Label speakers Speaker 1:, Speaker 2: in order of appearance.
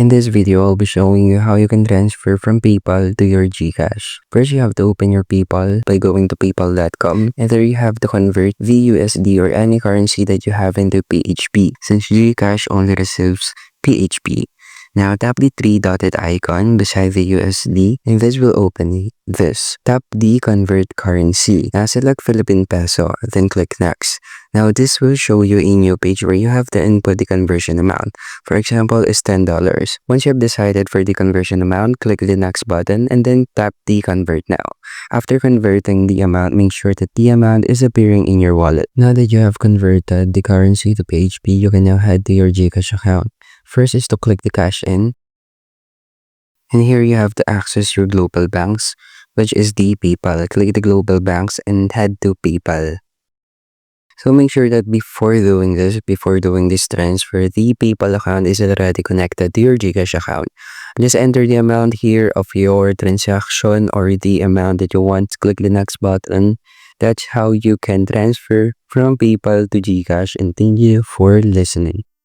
Speaker 1: In this video, I'll be showing you how you can transfer from PayPal to your Gcash. First, you have to open your PayPal by going to paypal.com, and there you have to convert VUSD or any currency that you have into PHP, since Gcash only receives PHP. Now, tap the three dotted icon beside the USD, and this will open this. Tap the convert currency. Now, select Philippine Peso, then click next. Now, this will show you a new page where you have to input the conversion amount. For example, is $10. Once you have decided for the conversion amount, click the next button and then tap the convert now. After converting the amount, make sure that the amount is appearing in your wallet. Now that you have converted the currency to PHP, you can now head to your Gcash account. First is to click the cash in. And here you have to access your global banks, which is the PayPal. Click the global banks and head to PayPal. So make sure that before doing this transfer, the PayPal account is already connected to your Gcash account. Just enter the amount here of your transaction or the amount that you want. Click the next button. That's how you can transfer from PayPal to Gcash, and thank you for listening.